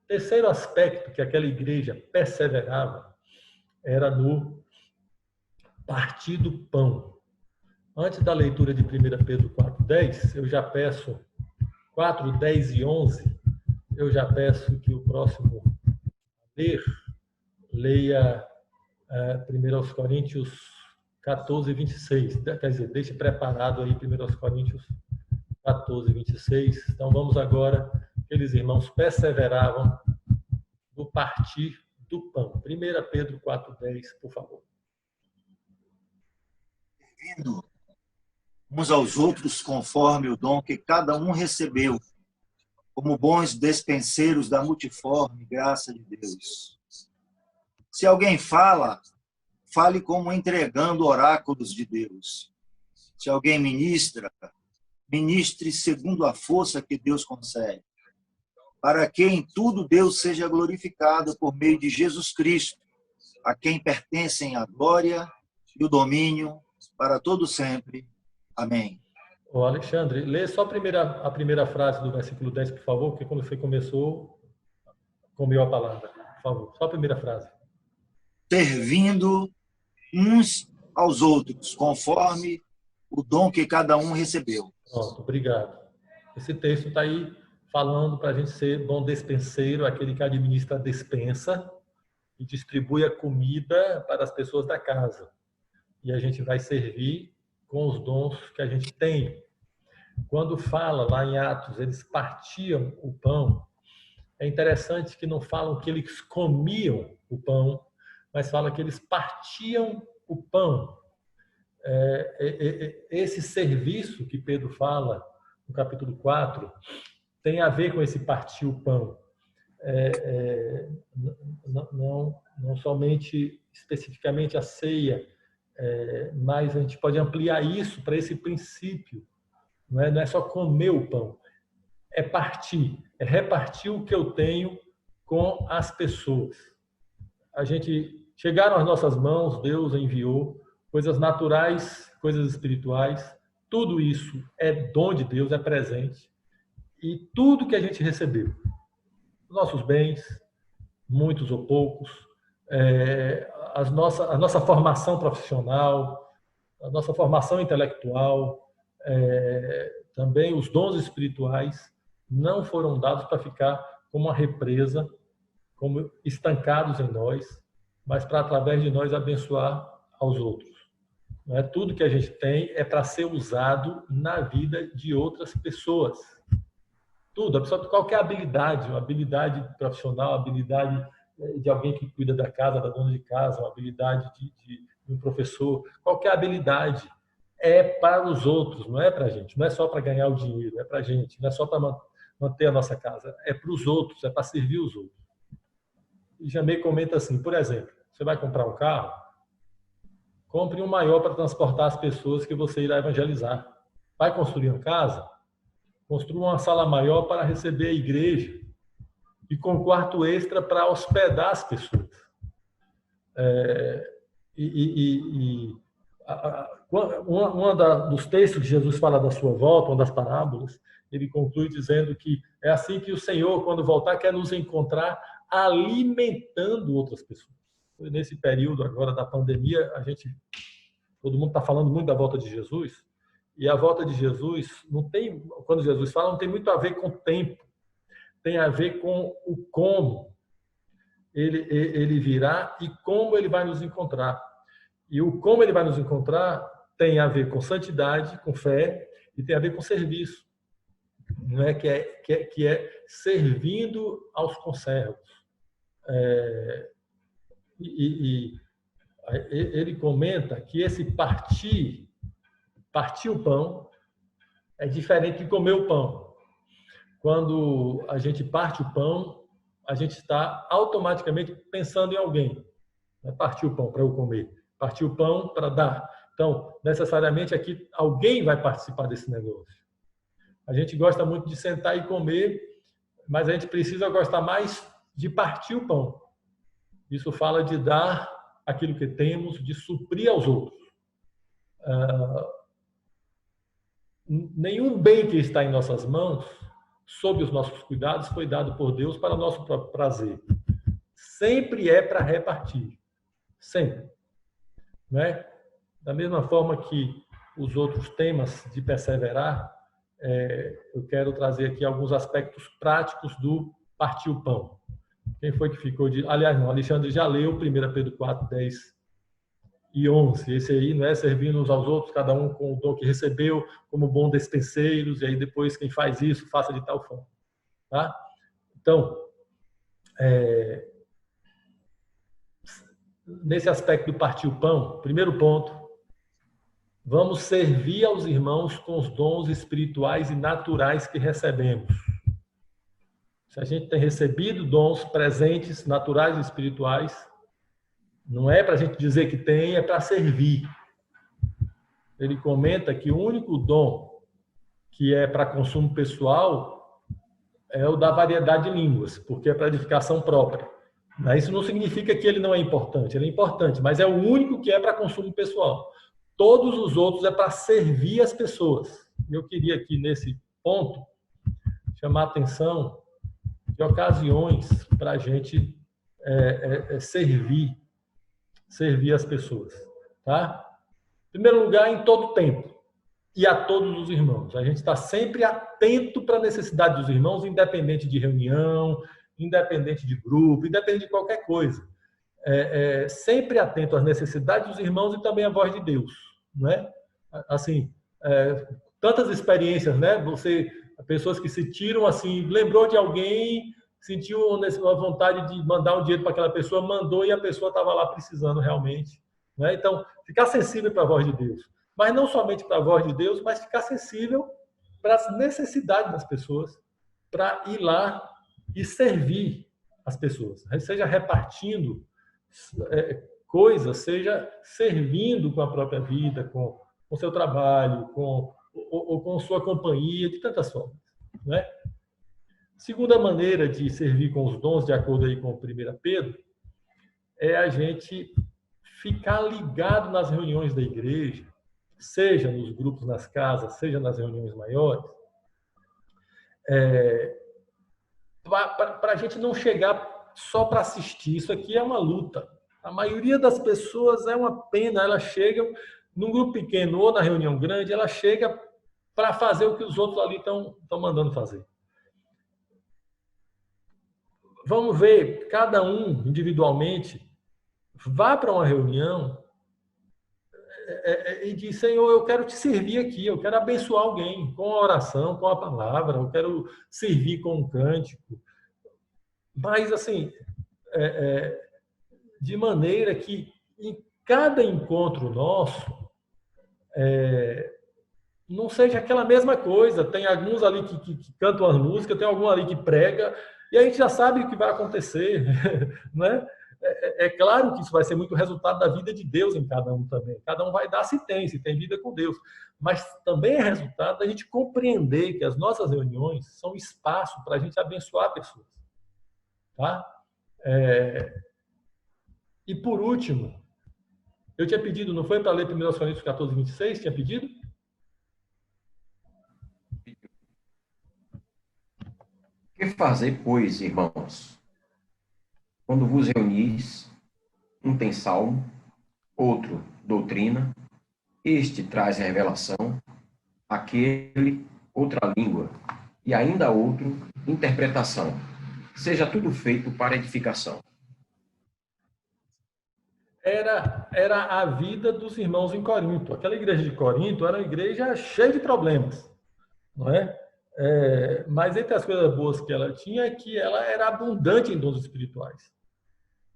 terceiro aspecto que aquela igreja perseverava era no partir do pão. Antes da leitura de 1 Pedro 4:10, eu já peço 4, 10 e 11, eu já peço que o próximo leia 1 Coríntios 14, 26. Quer dizer, deixe preparado aí 1 Coríntios 14, 26. Então vamos agora, aqueles irmãos perseveravam no partir do pão. 1 Pedro 4:10, por favor. Servindo uns aos outros conforme o dom que cada um recebeu, como bons despenseiros da multiforme graça de Deus. Se alguém fala, fale como entregando oráculos de Deus. Se alguém ministra, ministre segundo a força que Deus concede, para que em tudo Deus seja glorificado por meio de Jesus Cristo, a quem pertencem a glória e o domínio para todo sempre. Amém. Ô Alexandre, lê só a primeira frase do versículo 10, por favor, porque quando você começou, comeu a palavra. Por favor, só a primeira frase. Servindo uns aos outros, conforme o dom que cada um recebeu. Pronto, obrigado. Esse texto está aí falando para a gente ser bom despenseiro, aquele que administra a despensa e distribui a comida para as pessoas da casa. E a gente vai servir com os dons que a gente tem. Quando fala lá em Atos, eles partiam o pão, é interessante que não falam que eles comiam o pão, mas fala que eles partiam o pão. Esse serviço que Pedro fala no capítulo 4 tem a ver com esse partir o pão. Não somente especificamente a ceia, mas a gente pode ampliar isso para esse princípio. Não é só comer o pão, é partir, é repartir o que eu tenho com as pessoas. Chegaram às nossas mãos, Deus enviou coisas naturais, coisas espirituais, tudo isso é dom de Deus, é presente. E tudo que a gente recebeu, nossos bens, muitos ou poucos, a nossa formação profissional, a nossa formação intelectual, também os dons espirituais não foram dados para ficar como uma represa, como estancados em nós, mas para, através de nós, abençoar aos outros. Não é? Tudo que a gente tem é para ser usado na vida de outras pessoas. Tudo, qualquer habilidade, uma habilidade profissional, habilidade de alguém que cuida da casa, da dona de casa, uma habilidade de um professor, qualquer habilidade é para os outros, não é para a gente, não é só para ganhar o dinheiro, é para a gente, não é só para manter a nossa casa, é para os outros, é para servir os outros. E Jamei comenta assim, por exemplo, você vai comprar um carro, compre um maior para transportar as pessoas que você irá evangelizar. Vai construir uma casa? Construa uma sala maior para receber a igreja e com quarto extra para hospedar as pessoas. Dos textos que Jesus fala da sua volta, uma das parábolas, ele conclui dizendo que é assim que o Senhor, quando voltar, quer nos encontrar alimentando outras pessoas. Nesse período agora da pandemia, todo mundo está falando muito da volta de Jesus, e a volta de Jesus quando Jesus fala, não tem muito a ver com o tempo, tem a ver com o como ele virá e como ele vai nos encontrar. E o como ele vai nos encontrar tem a ver com santidade, com fé, e tem a ver com serviço, não é? que é servindo aos conservos. Ele comenta que esse partir o pão é diferente de comer o pão. Quando a gente parte o pão, a gente está automaticamente pensando em alguém. Partir o pão para eu comer, partir o pão para dar. Então, necessariamente aqui alguém vai participar desse negócio. A gente gosta muito de sentar e comer, mas a gente precisa gostar mais de partir o pão. Isso fala de dar aquilo que temos, de suprir aos outros. Nenhum bem que está em nossas mãos sob os nossos cuidados, foi dado por Deus para o nosso próprio prazer. Sempre é para repartir. Sempre. Né? Da mesma forma que os outros temas de perseverar, eu quero trazer aqui alguns aspectos práticos do partir o pão. Quem foi que ficou de... Aliás, não, Alexandre já leu 1 Pedro 4, 10 e 11. Esse aí, não é servindo uns aos outros, cada um com o dom que recebeu, como bom despenseiros, e aí depois quem faz isso, faça de tal forma. Tá? Então, nesse aspecto do partir o pão, primeiro ponto, vamos servir aos irmãos com os dons espirituais e naturais que recebemos. Se a gente tem recebido dons presentes, naturais e espirituais, não é para a gente dizer que tem, é para servir. Ele comenta que o único dom que é para consumo pessoal é o da variedade de línguas, porque é para edificação própria. Mas isso não significa que ele não é importante, ele é importante, mas é o único que é para consumo pessoal. Todos os outros é para servir as pessoas. Eu queria aqui, nesse ponto, chamar a atenção de ocasiões para a gente servir as pessoas. Tá? Em primeiro lugar, em todo tempo e a todos os irmãos. A gente está sempre atento para a necessidade dos irmãos, independente de reunião, independente de grupo, independente de qualquer coisa. Sempre atento às necessidades dos irmãos e também à voz de Deus. Né? Assim, tantas experiências, né? Pessoas que se tiram assim, lembrou de alguém, sentiu uma vontade de mandar um dinheiro para aquela pessoa, mandou e a pessoa estava lá precisando realmente. Né? Então, ficar sensível para a voz de Deus. Mas não somente para a voz de Deus, mas ficar sensível para as necessidades das pessoas, para ir lá e servir as pessoas. Seja repartindo coisas, seja servindo com a própria vida, com o seu trabalho, ou com sua companhia, de tantas formas. Né? Segunda maneira de servir com os dons, de acordo aí com 1 Pedro, é a gente ficar ligado nas reuniões da igreja, seja nos grupos nas casas, seja nas reuniões maiores, para a gente não chegar só para assistir. Isso aqui é uma luta. A maioria das pessoas é uma pena, elas chegam num grupo pequeno ou na reunião grande, ela chega para fazer o que os outros ali estão mandando fazer. Vamos ver, cada um individualmente, vá para uma reunião e diz: Senhor, eu quero te servir aqui, eu quero abençoar alguém com a oração, com a palavra, eu quero servir com um cântico. Mas, assim, de maneira que em cada encontro nosso não seja aquela mesma coisa. Tem alguns ali que cantam as músicas, tem algum ali que prega, e a gente já sabe o que vai acontecer. Né? É claro que isso vai ser muito resultado da vida de Deus em cada um também. Cada um vai dar se tem vida com Deus. Mas também é resultado da gente compreender que as nossas reuniões são espaço para a gente abençoar pessoas. Tá? E por último, eu tinha pedido, não foi para ler 1 Coríntios 14, 26? Tinha pedido? Que fazer, pois, irmãos? Quando vos reunis, um tem salmo, outro doutrina, este traz revelação, aquele outra língua, e ainda outro interpretação. Seja tudo feito para edificação. Era a vida dos irmãos em Corinto. Aquela igreja de Corinto era uma igreja cheia de problemas, não é? Mas entre as coisas boas que ela tinha é que ela era abundante em dons espirituais.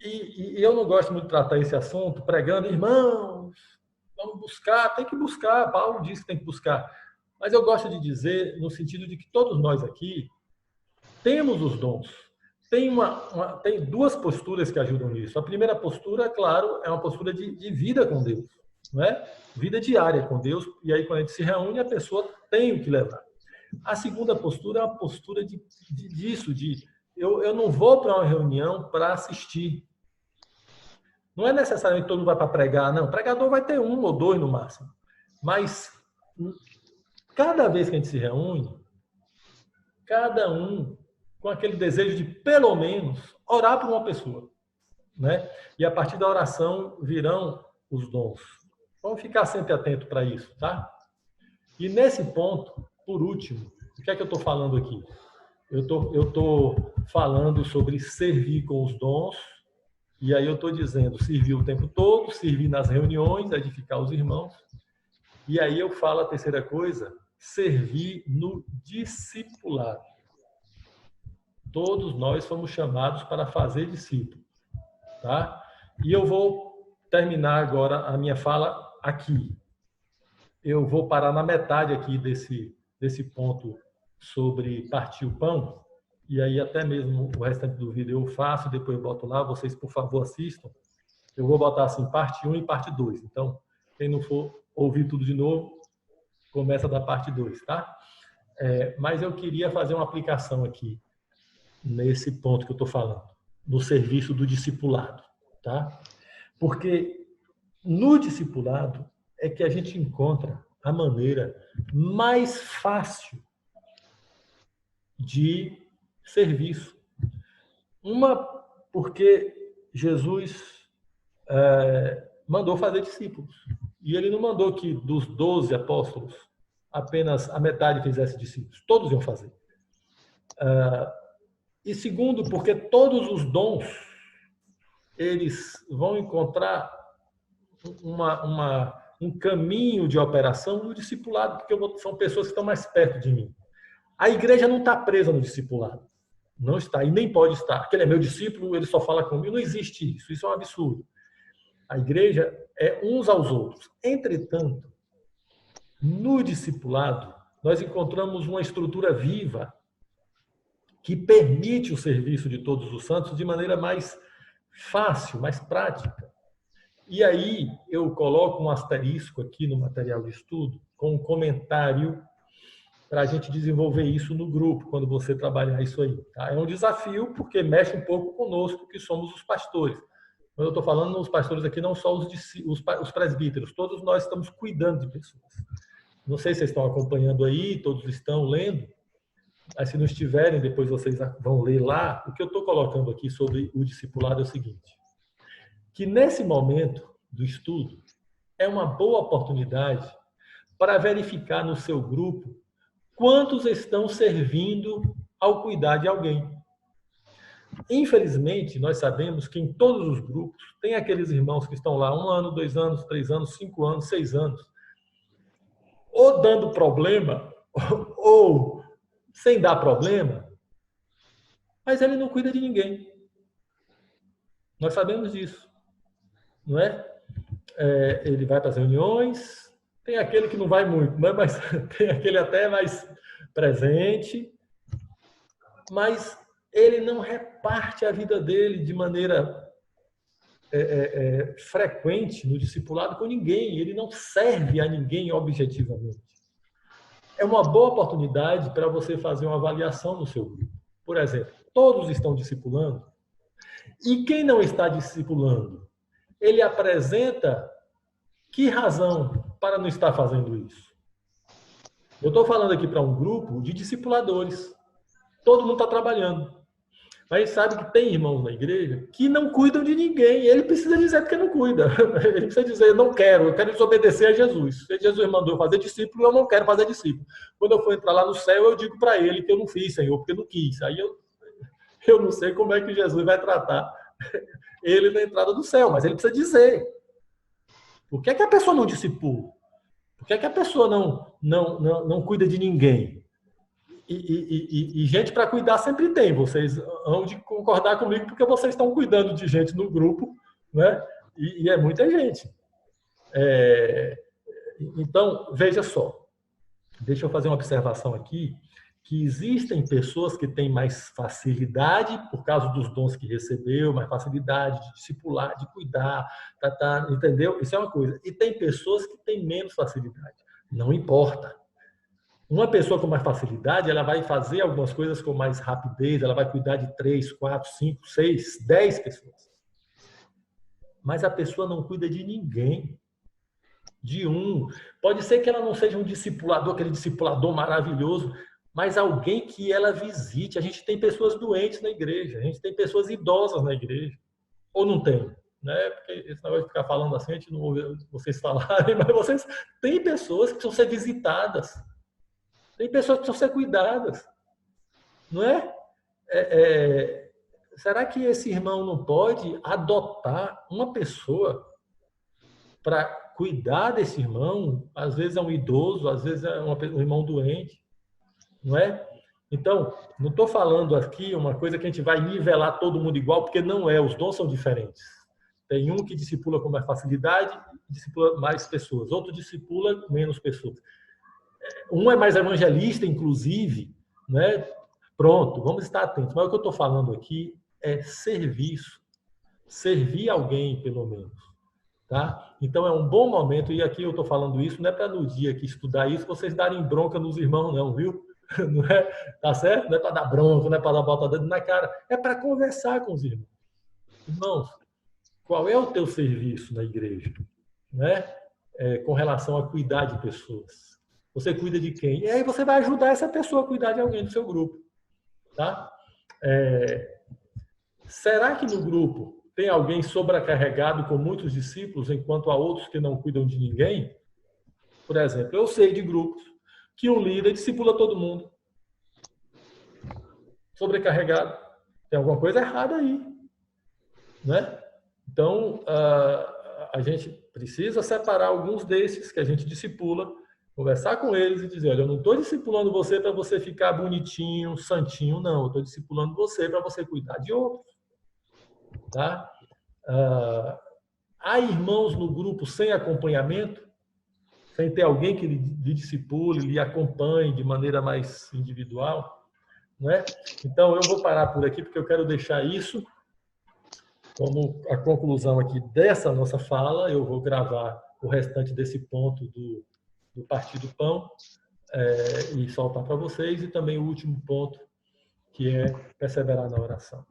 E eu não gosto muito de tratar esse assunto pregando: irmãos, vamos buscar, tem que buscar. Paulo diz que tem que buscar. Mas eu gosto de dizer no sentido de que todos nós aqui temos os dons. Tem duas posturas que ajudam nisso. A primeira postura, claro, é uma postura de vida com Deus, não é? Vida diária com Deus. E aí, quando a gente se reúne, a pessoa tem o que levar. A segunda postura é uma postura disso, eu não vou para uma reunião para assistir. Não é necessariamente todo mundo vai para pregar, não. O pregador vai ter 1 ou 2 no máximo. Mas cada vez que a gente se reúne, cada um com aquele desejo de, pelo menos, orar por uma pessoa, né? E a partir da oração virão os dons. Vamos ficar sempre atento para isso, tá? E nesse ponto, por último, o que é que eu estou falando aqui? Eu estou falando sobre servir com os dons, e aí eu estou dizendo servir o tempo todo, servir nas reuniões, edificar os irmãos. E aí eu falo a terceira coisa, servir no discipulado. Todos nós fomos chamados para fazer discípulos, tá? E eu vou terminar agora a minha fala aqui. Eu vou parar na metade aqui desse ponto sobre partir o pão, e aí até mesmo o restante do vídeo eu faço, depois eu boto lá, vocês por favor assistam. Eu vou botar assim, parte 1 e parte 2. Então, quem não for ouvir tudo de novo, começa da parte 2, tá? Mas eu queria fazer uma aplicação aqui, nesse ponto que eu estou falando, no serviço do discipulado, tá? Porque no discipulado é que a gente encontra a maneira mais fácil de serviço. Porque Jesus mandou fazer discípulos. E ele não mandou que dos 12 apóstolos apenas a metade fizesse discípulos. Todos iam fazer. E segundo, porque todos os dons, eles vão encontrar um caminho de operação no discipulado, porque são pessoas que estão mais perto de mim. A igreja não está presa no discipulado. Não está, e nem pode estar. Aquele é meu discípulo, ele só fala comigo. Não existe isso. Isso é um absurdo. A igreja é uns aos outros. Entretanto, no discipulado, nós encontramos uma estrutura viva que permite o serviço de todos os santos de maneira mais fácil, mais prática. E aí eu coloco um asterisco aqui no material de estudo com um comentário para a gente desenvolver isso no grupo, quando você trabalhar isso aí. Tá? É um desafio, porque mexe um pouco conosco, que somos os pastores. Quando eu estou falando os pastores aqui, não só os presbíteros, todos nós estamos cuidando de pessoas. Não sei se vocês estão acompanhando aí, todos estão lendo, mas se não estiverem, depois vocês vão ler lá. O que eu estou colocando aqui sobre o discipulado é o seguinte, que nesse momento do estudo é uma boa oportunidade para verificar no seu grupo quantos estão servindo ao cuidar de alguém. Infelizmente, nós sabemos que em todos os grupos tem aqueles irmãos que estão lá 1 ano, 2 anos, 3 anos, 5 anos, 6 anos, ou dando problema, ou sem dar problema, mas ele não cuida de ninguém. Nós sabemos disso, não é? Ele vai para as reuniões, tem aquele que não vai muito, né? Mas tem aquele até mais presente, mas ele não reparte a vida dele de maneira frequente no discipulado com ninguém, ele não serve a ninguém objetivamente. É uma boa oportunidade para você fazer uma avaliação no seu grupo. Por exemplo, todos estão discipulando, e quem não está discipulando, ele apresenta que razão para não estar fazendo isso? Eu estou falando aqui para um grupo de discipuladores. Todo mundo está trabalhando. Mas sabe que tem irmãos na igreja que não cuidam de ninguém. Ele precisa dizer porque não cuida. Ele precisa dizer, eu quero desobedecer a Jesus. Se Jesus mandou fazer discípulo, eu não quero fazer discípulo. Quando eu for entrar lá no céu, eu digo para ele que eu não fiz, Senhor, porque eu não quis. Aí eu não sei como é que Jesus vai tratar ele na entrada do céu, mas ele precisa dizer. Por que é que a pessoa não discipula? Por que é que a pessoa não cuida de ninguém? E gente para cuidar sempre tem. Vocês hão de concordar comigo porque vocês estão cuidando de gente no grupo, né? E é muita gente. Então, veja só. Deixa eu fazer uma observação aqui, que existem pessoas que têm mais facilidade, por causa dos dons que recebeu, mais facilidade de discipular, de cuidar, entendeu? Isso é uma coisa. E tem pessoas que têm menos facilidade. Não importa. Uma pessoa com mais facilidade, ela vai fazer algumas coisas com mais rapidez, ela vai cuidar de 3, 4, 5, 6, 10 pessoas. Mas a pessoa não cuida de ninguém. De um. Pode ser que ela não seja um discipulador, aquele discipulador maravilhoso, mas alguém que ela visite. A gente tem pessoas doentes na igreja, a gente tem pessoas idosas na igreja. Ou não tem? Né? Porque esse negócio de ficar falando assim, a gente não ouve vocês falarem, mas vocês têm pessoas que precisam ser visitadas. Tem pessoas que precisam ser cuidadas. Não é? Será que esse irmão não pode adotar uma pessoa para cuidar desse irmão? Às vezes é um idoso, às vezes é um irmão doente, não é? Então, não estou falando aqui uma coisa que a gente vai nivelar todo mundo igual, porque não é, os dons são diferentes. Tem um que discipula com mais facilidade, discipula mais pessoas, outro discipula menos pessoas. Um é mais evangelista, inclusive, né? Pronto, vamos estar atentos. Mas o que eu estou falando aqui é serviço. Servir alguém, pelo menos. Tá? Então, é um bom momento, e aqui eu estou falando isso, não é para no dia que estudar isso, vocês darem bronca nos irmãos, não, viu? Não é, tá certo? Não é para dar bronca, não é para dar bota dedo na cara, é para conversar com os irmãos. Irmãos, qual é o teu serviço na igreja? Né? Com relação a cuidar de pessoas. Você cuida de quem? E aí você vai ajudar essa pessoa a cuidar de alguém do seu grupo. Tá? Será que no grupo tem alguém sobrecarregado com muitos discípulos, enquanto há outros que não cuidam de ninguém? Por exemplo, eu sei de grupos que um líder discipula todo mundo. Sobrecarregado. Tem alguma coisa errada aí. Né? Então, a gente precisa separar alguns desses que a gente discipula, conversar com eles e dizer, olha, eu não estou discipulando você para você ficar bonitinho, santinho, não. Eu estou discipulando você para você cuidar de outros. Tá? Há irmãos no grupo sem acompanhamento, sem ter alguém que lhe discipule, lhe acompanhe de maneira mais individual. Não é? Então, eu vou parar por aqui, porque eu quero deixar isso como a conclusão aqui dessa nossa fala. Eu vou gravar o restante desse ponto do Partir do Pão e soltar para vocês, e também o último ponto, que é perseverar na oração.